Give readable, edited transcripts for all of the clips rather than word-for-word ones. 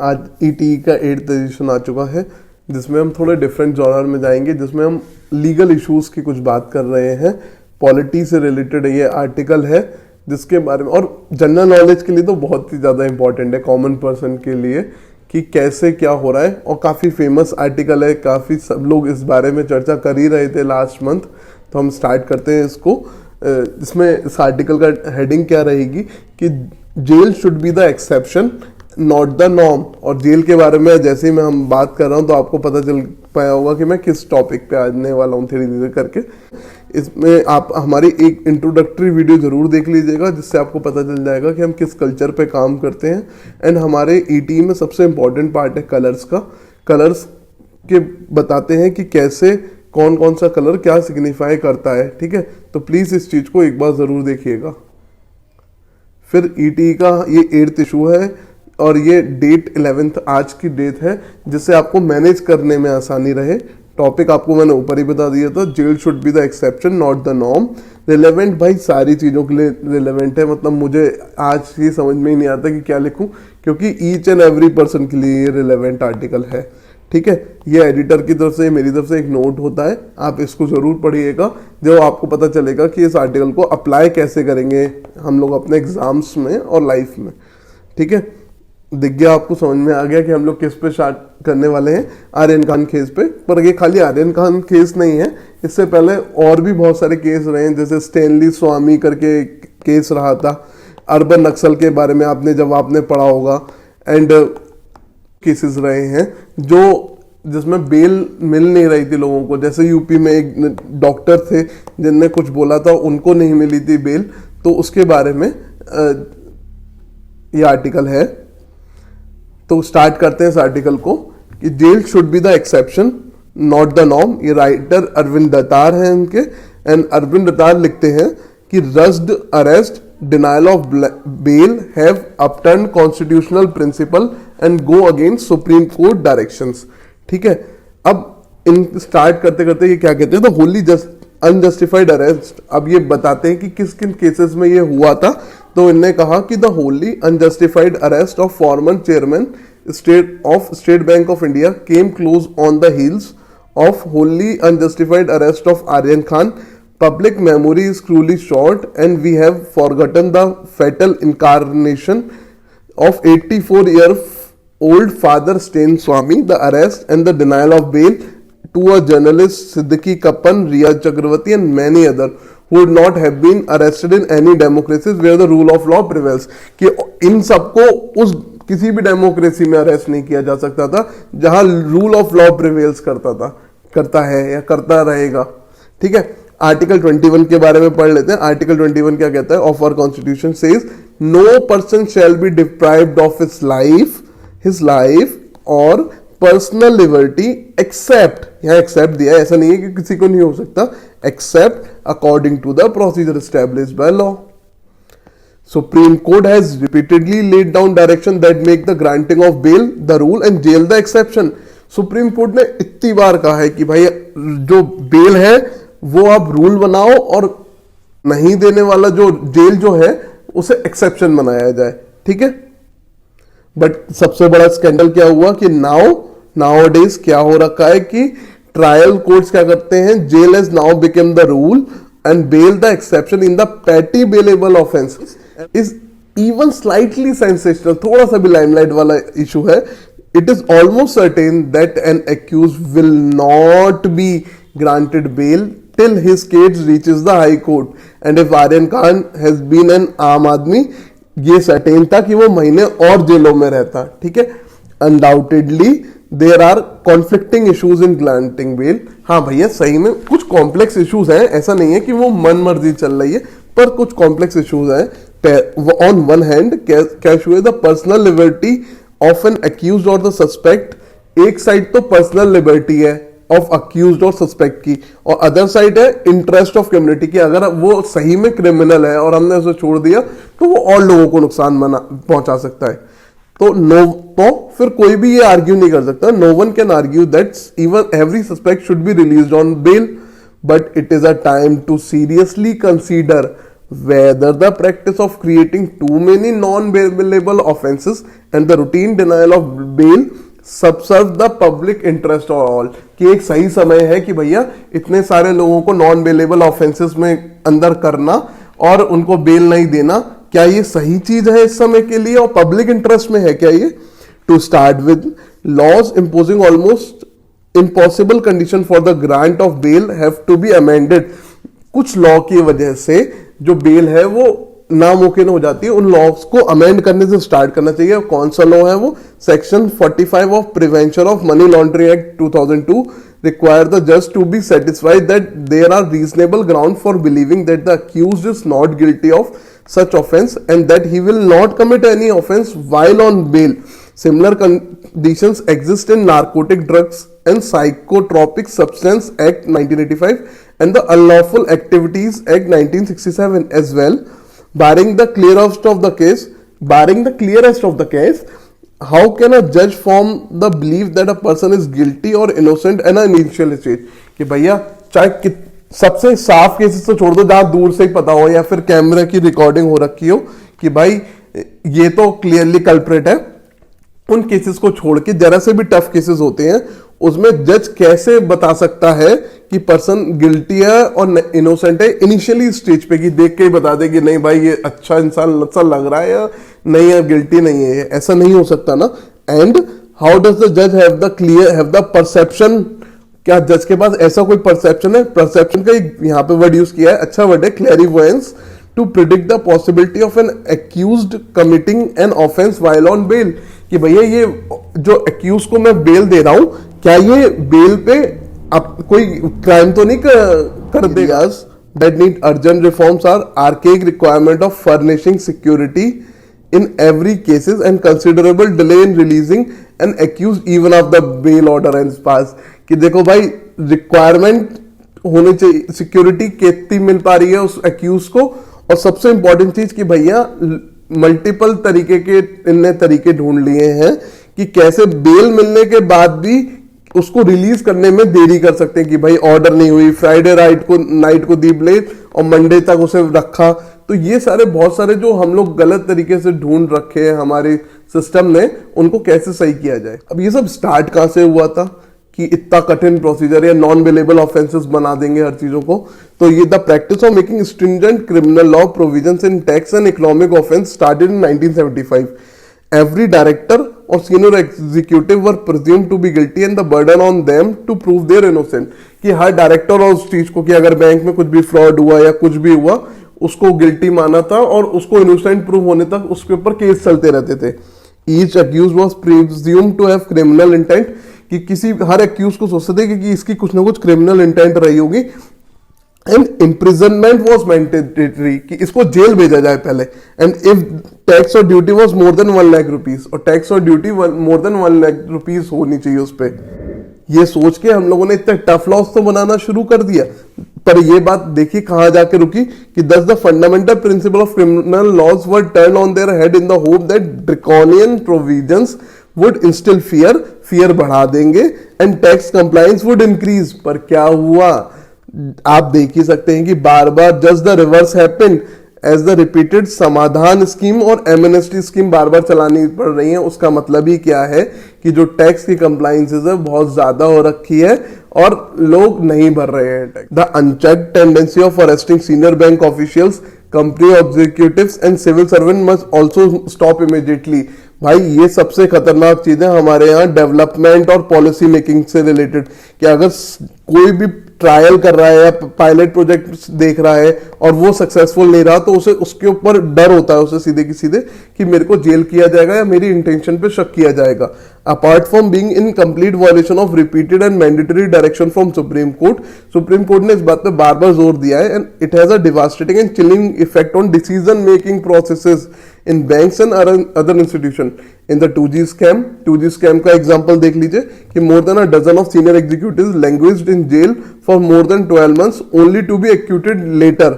आज ईटी का 8th addition आ चुका है, जिसमें हम थोड़े डिफरेंट जॉनर में जाएंगे, जिसमें हम लीगल इश्यूज की कुछ बात कर रहे हैं। पॉलिटी से रिलेटेड ये आर्टिकल है, जिसके बारे में और जनरल नॉलेज के लिए तो बहुत ही ज़्यादा इंपॉर्टेंट है, कॉमन पर्सन के लिए, कि कैसे क्या हो रहा है। और काफ़ी फेमस आर्टिकल है, काफ़ी सब लोग इस बारे में चर्चा कर ही रहे थे लास्ट मंथ। तो हम स्टार्ट करते हैं इसको। इसमें इस आर्टिकल का हेडिंग क्या रहेगी कि jail should be the exception not the norm. और जेल के बारे में जैसे ही मैं हम बात कर रहा हूँ तो आपको पता चल पाया होगा कि मैं किस टॉपिक पे आने वाला हूँ धीरे धीरे करके। इसमें आप हमारी एक इंट्रोडक्टरी वीडियो जरूर देख लीजिएगा, जिससे आपको पता चल जाएगा कि हम किस कल्चर पे काम करते हैं। एंड हमारे ईटी में सबसे इम्पोर्टेंट पार्ट है कलर्स का। कलर्स के बताते हैं कि कैसे कौन कौन सा कलर क्या सिग्निफाई करता है, ठीक है। तो प्लीज़ इस चीज़ को एक बार ज़रूर देखिएगा। फिर ईटी का ये 8th इशू है और ये डेट 11th आज की डेट है, जिससे आपको मैनेज करने में आसानी रहे। टॉपिक आपको मैंने ऊपर ही बता दिया था, jail should be the exception not the norm. Relevant भाई सारी चीज़ों के लिए रिलेवेंट है, मतलब मुझे आज ये समझ में ही नहीं आता कि क्या लिखूं, क्योंकि ईच एंड एवरी पर्सन के लिए ये रिलेवेंट आर्टिकल है, ठीक है। ये एडिटर की तरफ से, मेरी तरफ से एक नोट होता है, आप इसको जरूर पढ़िएगा, जो आपको पता चलेगा कि इस आर्टिकल को अप्लाई कैसे करेंगे हम लोग अपने एग्जाम्स में और लाइफ में, ठीक है। दिख गया आपको, समझ में आ गया कि हम लोग किस पे स्टार्ट करने वाले हैं, आर्यन खान केस पे। पर ये खाली आर्यन खान केस नहीं है, इससे पहले और भी बहुत सारे केस रहे हैं, जैसे स्टैनली स्वामी करके केस रहा था, अर्बन नक्सल के बारे में आपने पढ़ा होगा। एंड केसेस रहे हैं जो जिसमें बेल मिल नहीं रही थी लोगों को, जैसे यूपी में एक डॉक्टर थे जिनने कुछ बोला था, उनको नहीं मिली थी बेल। तो उसके बारे में ये आर्टिकल है। तो स्टार्ट करते हैं इस आर्टिकल को कि jail should be the exception not the norm. ये राइटर अरविंद दत्तार हैं इनके। एंड अरविंद दत्तार लिखते हैं कि rushed arrest denial of bail have upturned constitutional principle and go against supreme court directions, ठीक है। अब इन स्टार्ट करते करते ये क्या कहते हैं, तो होली अनजस्टिफाइड अरेस्ट। अब ये बताते हैं कि किस किन केसेस में ये हुआ था। तो इनने कहा कि the wholly unjustified arrest of former chairman State Bank of India came close on the heels of wholly unjustified arrest of Aryan Khan. Public memory is cruelly short and we have forgotten the fatal incarnation of 84-year-old Father Stan Swami, the arrest and the denial of bail to a journalist Siddiqui Kappan, Riyaz Chakravarti and many other who would not have been arrested in any democracies where the rule of law prevails। कि इन सबको उस किसी भी democracy में arrest नहीं किया जा सकता था जहां रूल ऑफ लॉ प्रिवेल्स करता है या करता रहेगा, ठीक है। आर्टिकल 21 के बारे में पढ़ लेते हैं। आर्टिकल 21 क्या कहता है, of our constitution says no person shall be deprived of his life और पर्सनल लिबर्टी एक्सेप्ट, यहाँ एक्सेप्ट दिया है, ऐसा नहीं है कि किसी को नहीं हो सकता, except according to the procedure established by law. Supreme Court has repeatedly laid down direction that make the granting of bail the rule and jail the exception। Supreme court ने इतनी बार कहा है कि भाई जो बेल है वो आप रूल बनाओ और नहीं देने वाला जो जेल जो है उसे एक्सेप्शन बनाया जाए, ठीक है। बट सबसे बड़ा स्कैंडल क्या हुआ कि नाउ डेज क्या हो रखा है कि ट्रायल कोर्ट्स क्या करते हैं, jail has now become the rule and bail the exception in the petty bailable offence is even slightly sensational. थोड़ा सा भी लाइमलाइट वाला इशू है। It is almost certain that an accuse will not be granted bail till his case reaches the high court and if Aryan Khan has been an आम आदमी, ये certain था कि वो महीने और जेलों में रहता, ठीक है। Undoubtedly there are conflicting issues in granting bail. हाँ भैया, सही में कुछ कॉम्प्लेक्स इश्यूज हैं, ऐसा नहीं है कि वो मन मर्जी चल रही है, पर कुछ कॉम्प्लेक्स इश्यूज हैं। ऑन वन हैंड कैश हुए the personal liberty of an accused और द सस्पेक्ट। एक साइड तो पर्सनल लिबर्टी है ऑफ अक्यूज्ड और सस्पेक्ट की, और अदर साइड है इंटरेस्ट ऑफ कम्युनिटी की। अगर वो सही में क्रिमिनल है और हमने उसे छोड़ दिया तो वो और लोगों को नुकसान पहुंचा सकता है। तो फिर कोई भी ये आर्ग्यू नहीं कर सकता। No one can argue that even every suspect should be released on bail, but it is a time to seriously consider whether the practice of creating too many non-bailable offenses and the routine denial of bail subserve the public interest all, कि एक सही समय है कि भैया इतने सारे लोगों को नॉन बेलेबल ऑफेंसेस में अंदर करना और उनको बेल नहीं देना, क्या ये सही चीज है इस समय के लिए और पब्लिक इंटरेस्ट में है क्या ये? To start with, laws imposing almost impossible condition for the grant of bail have to be amended. कुछ लॉ की वजह से जो बेल है वो नामुमकिन हो जाती है, उन लॉज को अमेंड करने से स्टार्ट करना चाहिए। कौन सा लॉ है वो? Section 45 of prevention of money laundering act 2002 require the judge to be satisfied that there are reasonable ground for believing that the accused is not guilty of such offense and that he will not commit any offense while on bail. Similar conditions exist in Narcotic Drugs and Psychotropic Substance Act 1985 and the Unlawful Activities Act 1967 as well. Barring the clearest of the case, how can a judge form the belief that a person is guilty or innocent in an initial stage? कि भैया चाहे सबसे साफ cases तो छोड़ दो जहां दूर से ही पता हो या फिर कैमरे की रिकॉर्डिंग हो रखी हो कि भाई ये तो क्लियरली कल्प्रेट है, उन केसेस को छोड़ के जरा से भी टफ केसेस होते हैं उसमें जज कैसे बता सकता है कि पर्सन गिल्टी है और इनोसेंट है इनिशियली स्टेज पे, कि देख के ही बता दे कि नहीं भाई ये अच्छा इंसान सा लग रहा है या नहीं है, गिल्टी नहीं है, ऐसा नहीं हो सकता ना। एंड हाउ डज द जज हैव द परसेप्शन, क्या जज के पास ऐसा कोई परसेप्शन है? परसेप्शन का यहाँ पे वर्ड यूज किया है, अच्छा वर्ड है, clairvoyance, to predict the possibility of an accused committing an offence while on bail, कि भैया ये जो एक्यूज को मैं बेल दे रहा हूं क्या ये बेल पे अब कोई क्राइम तो नहीं कर देगा। That need urgent reforms are archaic requirement of furnishing security in every cases and considerable delay in releasing an accused even of the bail order and pass, कि देखो भाई रिक्वायरमेंट होनी चाहिए, सिक्योरिटी कितनी मिल पा रही है उस एक्यूज को, और सबसे इंपॉर्टेंट चीज कि भैया मल्टीपल तरीके के इनने तरीके ढूंढ लिए हैं कि कैसे बेल मिलने के बाद भी उसको रिलीज करने में देरी कर सकते हैं, कि भाई ऑर्डर नहीं हुई, फ्राइडे नाइट को दी बेल और मंडे तक उसे रखा। तो ये सारे बहुत सारे जो हम लोग गलत तरीके से ढूंढ रखे हैं हमारे सिस्टम ने, उनको कैसे सही किया जाए। अब ये सब स्टार्ट कहां से हुआ था कि इतना कठिन प्रोसीजर या नॉन बेलेबल ऑफेंसेस बना देंगे हर चीजों को? तो ये the practice of making stringent criminal law provisions in tax and economic offence started in 1975. Every director or senior executive were presumed to be guilty and the burden on them to prove their innocent. कि हर director और उस चीज को कि अगर bank में कुछ भी फ्रॉड हुआ या कुछ भी हुआ उसको गिल्टी माना था और उसको इनोसेंट प्रूव होने तक उसके ऊपर केस चलते रहते थे। Each accused was presumed to have criminal intent, कि किसी हर एक्यूज को सोचते थे कि इसकी कुछ ना कुछ क्रिमिनल इंटेंट रही होगी। एंड इम्प्रिजनमेंट वॉज मैंडेटरी, कि इसको जेल भेजा जाए पहले। एंड इफ टैक्स और duty was more than 1 lakh rupees, और टैक्स और duty more than 1 lakh rupees होनी चाहिए उस पर। ये सोच के हम लोगों ने इतने टफ लॉज तो बनाना शुरू कर दिया, पर ये बात देखिए कहां जाके रुकी कि thus the fundamental principle of criminal laws were turn on their head in the hope that draconian provisions would instill fear बढ़ा देंगे and tax compliance would increase. पर क्या हुआ आप देख ही सकते हैं कि बार बार just the reverse happened as the repeated Samadhan scheme और एमनेस्टी स्कीम बार बार चलानी पड़ रही है। उसका मतलब ही क्या है कि जो टैक्स की कंप्लायंसेस है बहुत ज्यादा हो रखी है और लोग नहीं भर रहे हैं tax. The unchecked tendency of arresting senior bank officials, company executives and civil servant must also stop immediately. भाई ये सबसे खतरनाक चीज है हमारे यहाँ डेवलपमेंट और पॉलिसी मेकिंग से रिलेटेड, कि अगर कोई भी ट्रायल कर रहा है या पायलट प्रोजेक्ट देख रहा है और वो सक्सेसफुल नहीं रहा तो उसे उसके ऊपर डर होता है उसे सीधे की सीधे कि मेरे को जेल किया जाएगा या मेरी इंटेंशन पे शक किया जाएगा। Apart from being in complete violation of repeated and mandatory direction from supreme court ने इस बात पे बार बार जोर दिया है and it has a devastating and chilling effect on decision making processes in banks and other institution. In the 2G scam का एग्जांपल देख लीजिए कि more than a dozen of senior executives languished in jail for more than 12 months only to be acquitted later.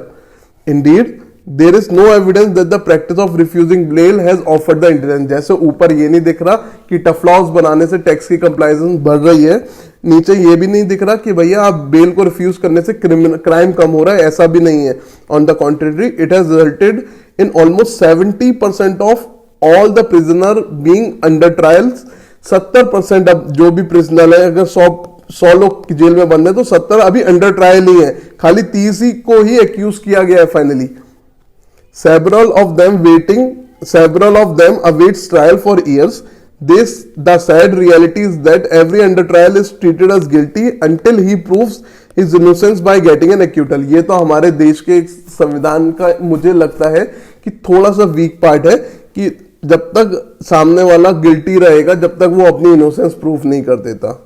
Indeed there is no evidence that the practice of refusing bail has offered the intelligence. जैसे ऊपर ये नहीं दिख रहा कि tough laws बनाने से tax की कंप्लायंस बढ़ रही है, नीचे ये भी नहीं दिख रहा कि भैया आप बेल को रिफ्यूज करने से क्राइम कम हो रहा है, ऐसा भी नहीं है। On the contrary it has resulted in almost 70% of all the prisoner being under trials. 70% अब जो भी प्रिजनर है, अगर 100 लोग जेल में बंद है तो 70 अभी अंडर ट्रायल ही है, खाली 30 ही को ही एक्यूज किया गया है finally. Several of them awaits trial for years. The sad reality is that every under trial is treated as guilty until he proves his innocence by getting an acquittal. ये तो हमारे देश के संविधान का मुझे लगता है कि थोड़ा सा वीक पार्ट है कि जब तक सामने वाला गिल्टी रहेगा, जब तक वो अपनी इनोसेंस प्रूफ नहीं कर देता।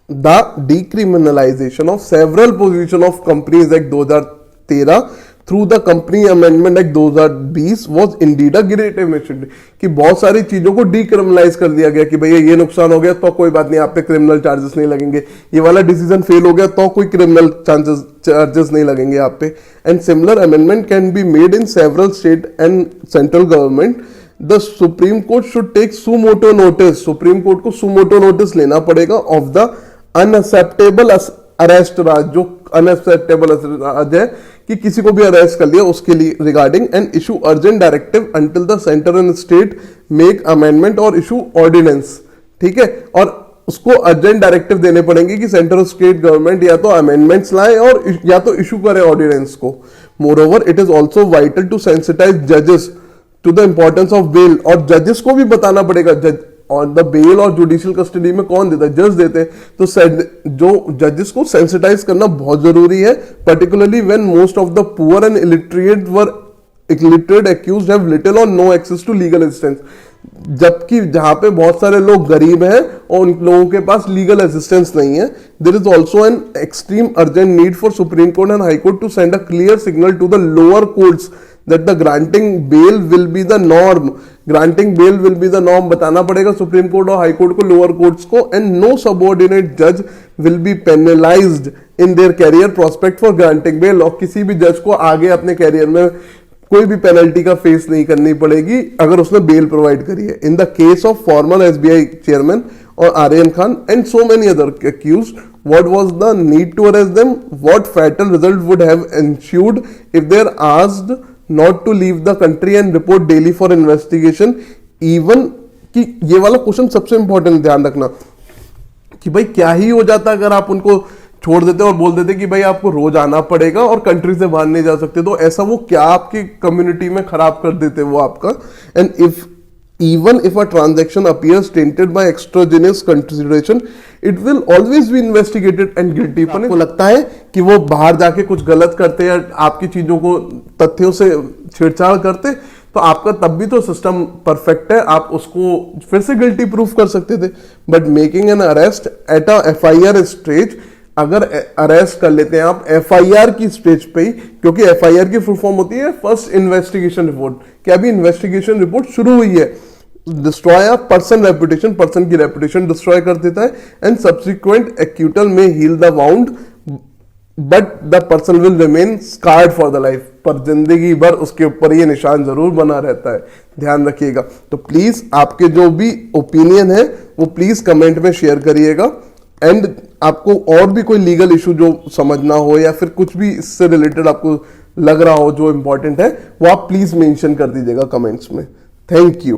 The decriminalization of several position of Companies Act 2013 through the Company Amendment Act 2020 was indeed a great initiative कि बहुत सारी चीजों को डीक्रिमिनलाइज कर दिया गया कि भैया ये नुकसान हो गया तो कोई बात नहीं, आप पे क्रिमिनल चार्जेस नहीं लगेंगे, ये वाला डिसीजन फेल हो गया तो कोई क्रिमिनल चार्जेस नहीं लगेंगे आप पे। And similar amendment can be made in several state and central government. The supreme court should take suo motu notice, supreme court को सुमोटो नोटिस लेना पड़ेगा of the unacceptable arrest raj, जो अनएक्सेप्टेबल राज है कि किसी को भी अरेस्ट कर लिया उसके लिए regarding, and issue urgent directive until the centre and state make amendment और इशू ऑर्डिनेंस। ठीक है, और उसको अर्जेंट डायरेक्टिव देने पड़ेंगे कि सेंटर और स्टेट गवर्नमेंट या तो अमेंडमेंट्स लाए और या तो इशू करे ऑर्डिनेंस को। Moreover it is also vital to sensitise जजेस to the importance of bail, और जजेस को भी बताना पड़ेगा और द बेल और जुडिशियल कस्टडी में कौन देता है, जज देते हैं, तो जो जजेस को सेंसिटाइज करना बहुत जरूरी है, particularly when most of the poor and illiterate accused have little or no access to legal assistance. जबकि जहां पे बहुत सारे लोग गरीब हैं और उन लोगों के पास लीगल असिस्टेंस नहीं है, there is also an extreme urgent need for supreme court and high court to send a clear signal to the lower courts that the granting bail will be the norm, granting bail will be the norm बताना पड़ेगा supreme court और high court को, lower courts को, and no subordinate judge will be penalized in their career prospect for granting bail, और किसी भी जज को आगे अपने कैरियर में कोई भी पेनल्टी का फेस नहीं करनी पड़ेगी अगर उसने बेल प्रोवाइड करी है। In the case of former SBI chairman और Aryan Khan and so many other accused, what was the need to arrest them? What fatal result would have ensued if they are asked not to leave the country and report daily for investigation? Even कि ये वाला question सबसे important ध्यान रखना कि भाई क्या ही हो जाता अगर आप उनको छोड़ देते और बोल देते कि भाई आपको रोज आना पड़ेगा और कंट्री से बाहर नहीं जा सकते, तो ऐसा वो क्या आपकी कम्युनिटी में खराब कर देते वो आपका। And if even if a transaction appears tainted by extraneous consideration, it will always be investigated and guilty। पर आपको लगता है कि वो बाहर जाके कुछ गलत करते या आपकी चीजों को तथ्यों से छेड़छाड़ करते, तो आपका तब भी तो सिस्टम परफेक्ट है, आप उसको फिर से गिल्टी प्रूफ कर सकते थे। But making an arrest at a FIR stage, अगर अरेस्ट कर लेते हैं आप FIR की स्टेज पे ही, क्योंकि FIR की फुल फॉर्म होती है फर्स्ट इन्वेस्टिगेशन रिपोर्ट, कि अभी इन्वेस्टिगेशन रिपोर्ट शुरू हुई है, destroy a person reputation, person की रेपुटेशन डिस्ट्रॉय कर देता है, एंड सब्सिक्वेंट एक्यूटल में heal the wound but the person will remain scarred for the life, पर जिंदगी भर उसके ऊपर ये निशान जरूर बना रहता है, ध्यान रखिएगा। तो प्लीज आपके जो भी ओपिनियन है वो प्लीज कमेंट में शेयर करिएगा, एंड आपको और भी कोई लीगल इशू जो समझना हो या फिर कुछ भी इससे रिलेटेड आपको लग रहा हो जो इंपॉर्टेंट है, वो आप प्लीज मेंशन कर दीजिएगा कमेंट्स में। Thank you.